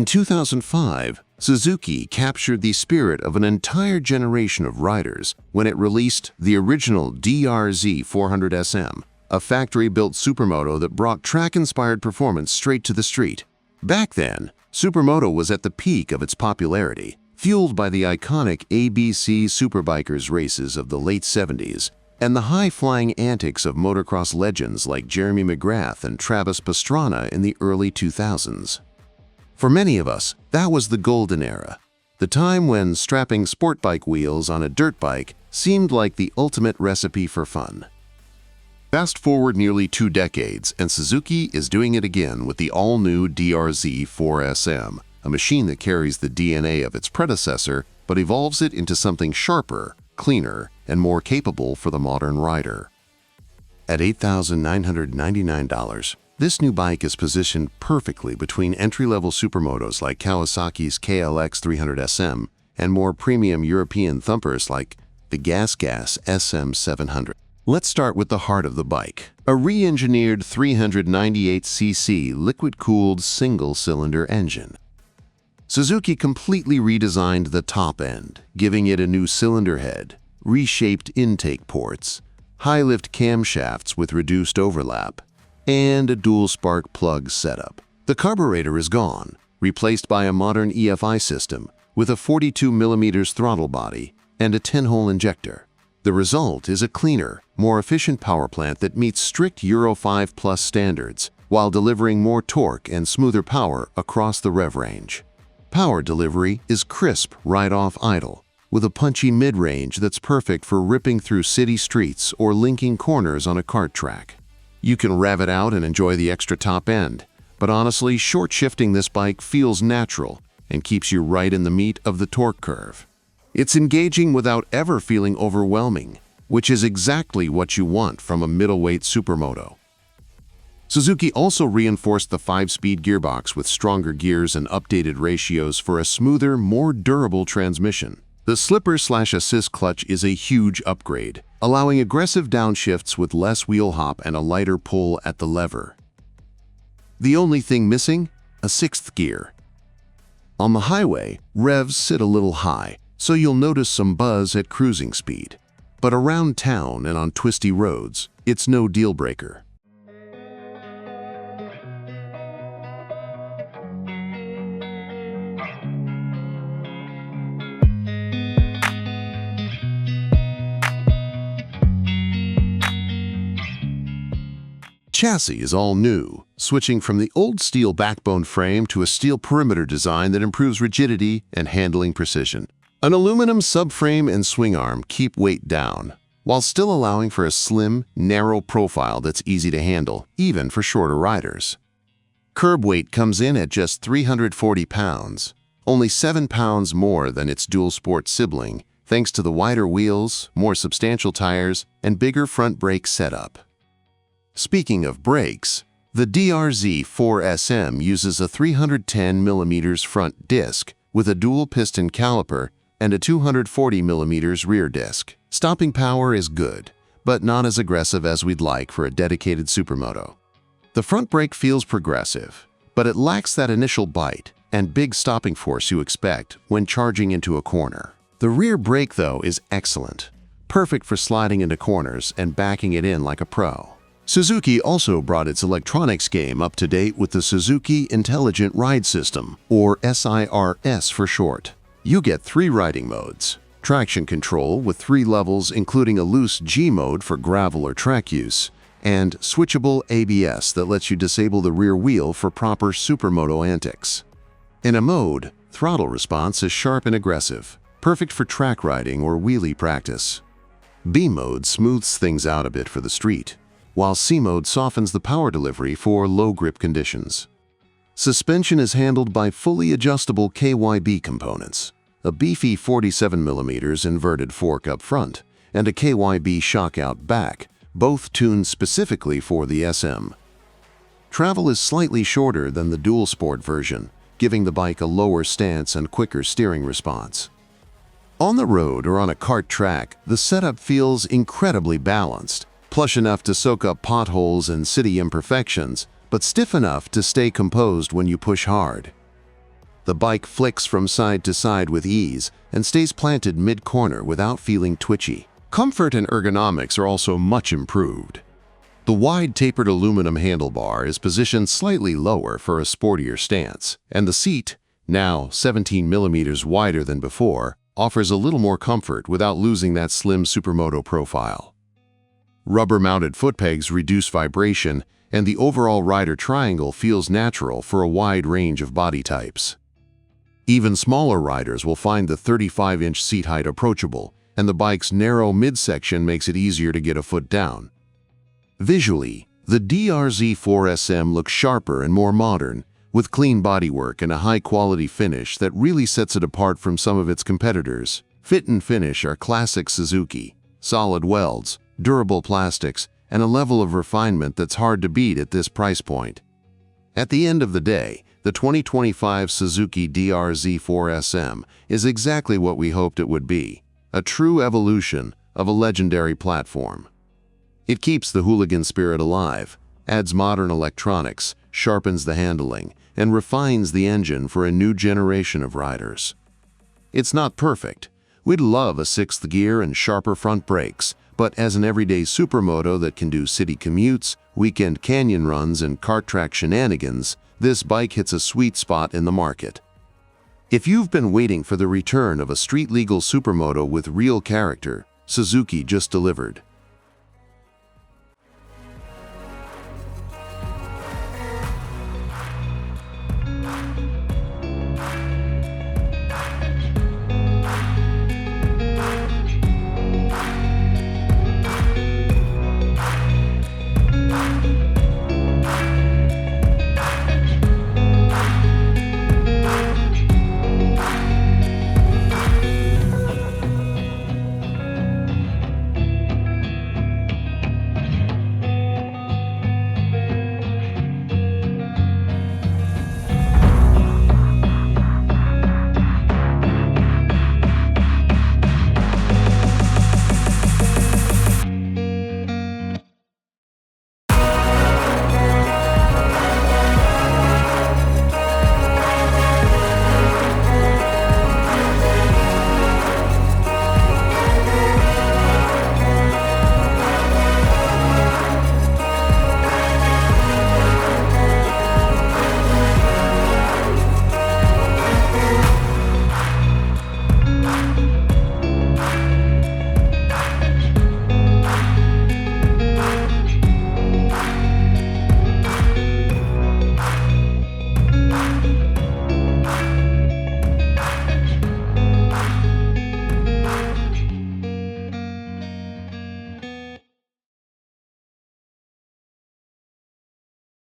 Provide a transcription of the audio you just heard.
In 2005, Suzuki captured the spirit of an entire generation of riders when it released the original DR-Z4SM, a factory-built supermoto that brought track-inspired performance straight to the street. Back then, Supermoto was at the peak of its popularity, fueled by the iconic ABC Superbikers races of the late 70s and the high-flying antics of motocross legends like Jeremy McGrath and Travis Pastrana in the early 2000s. For many of us, that was the golden era, the time when strapping sport bike wheels on a dirt bike seemed like the ultimate recipe for fun. Fast forward nearly 2 decades, and Suzuki is doing it again with the all-new DR-Z4SM, a machine that carries the DNA of its predecessor but evolves it into something sharper, cleaner, and more capable for the modern rider. At $8,999, this new bike is positioned perfectly between entry-level supermotos like Kawasaki's KLX300SM and more premium European thumpers like the Gas SM700. Let's start with the heart of the bike, a re-engineered 398cc liquid-cooled single-cylinder engine. Suzuki completely redesigned the top end, giving it a new cylinder head, reshaped intake ports, high-lift camshafts with reduced overlap, and a dual spark plug setup. The carburetor is gone, replaced by a modern EFI system with a 42mm throttle body and a 10-hole injector. The result is a cleaner, more efficient power plant that meets strict Euro 5+ standards while delivering more torque and smoother power across the rev range. Power delivery is crisp right off idle, with a punchy mid-range that's perfect for ripping through city streets or linking corners on a kart track. You can rev it out and enjoy the extra top end, but honestly, short shifting this bike feels natural and keeps you right in the meat of the torque curve. It's engaging without ever feeling overwhelming, which is exactly what you want from a middleweight supermoto. Suzuki also reinforced the 5-speed gearbox with stronger gears and updated ratios for a smoother, more durable transmission. The slipper/assist clutch is a huge upgrade, allowing aggressive downshifts with less wheel hop and a lighter pull at the lever. The only thing missing? A 6th gear. On the highway, revs sit a little high, so you'll notice some buzz at cruising speed. But around town and on twisty roads, it's no deal breaker. Chassis is all new, switching from the old steel backbone frame to a steel perimeter design that improves rigidity and handling precision. An aluminum subframe and swing arm keep weight down, while still allowing for a slim, narrow profile that's easy to handle, even for shorter riders. Curb weight comes in at just 340 pounds, only 7 pounds more than its dual sport sibling, thanks to the wider wheels, more substantial tires, and bigger front brake setup. Speaking of brakes, the DR-Z4SM uses a 310mm front disc with a dual-piston caliper and a 240mm rear disc. Stopping power is good, but not as aggressive as we'd like for a dedicated supermoto. The front brake feels progressive, but it lacks that initial bite and big stopping force you expect when charging into a corner. The rear brake, though, is excellent, perfect for sliding into corners and backing it in like a pro. Suzuki also brought its electronics game up to date with the Suzuki Intelligent Ride System, or SIRS for short. You get 3 riding modes: traction control with 3 levels including a loose G mode for gravel or track use, and switchable ABS that lets you disable the rear wheel for proper supermoto antics. In a mode, throttle response is sharp and aggressive, perfect for track riding or wheelie practice. B mode smooths things out a bit for the street, while C mode softens the power delivery for low grip conditions. Suspension is handled by fully adjustable KYB components, a beefy 47mm inverted fork up front, and a KYB shock out back, both tuned specifically for the SM. Travel is slightly shorter than the dual sport version, giving the bike a lower stance and quicker steering response. On the road or on a kart track, the setup feels incredibly balanced, plush enough to soak up potholes and city imperfections, but stiff enough to stay composed when you push hard. The bike flicks from side to side with ease and stays planted mid-corner without feeling twitchy. Comfort and ergonomics are also much improved. The wide tapered aluminum handlebar is positioned slightly lower for a sportier stance, and the seat, now 17 millimeters wider than before, offers a little more comfort without losing that slim Supermoto profile. Rubber-mounted foot pegs reduce vibration, and the overall rider triangle feels natural for a wide range of body types. Even smaller riders will find the 35-inch seat height approachable, and the bike's narrow midsection makes it easier to get a foot down. Visually, the DR-Z4SM looks sharper and more modern, with clean bodywork and a high-quality finish that really sets it apart from some of its competitors. Fit and finish are classic Suzuki, solid welds, durable plastics, and a level of refinement that's hard to beat at this price point. At the end of the day, the 2025 Suzuki DR-Z4SM is exactly what we hoped it would be, a true evolution of a legendary platform. It keeps the hooligan spirit alive, adds modern electronics, sharpens the handling, and refines the engine for a new generation of riders. It's not perfect. We'd love a sixth gear and sharper front brakes, but as an everyday supermoto that can do city commutes, weekend canyon runs, and kart track shenanigans, this bike hits a sweet spot in the market. If you've been waiting for the return of a street-legal supermoto with real character, Suzuki just delivered.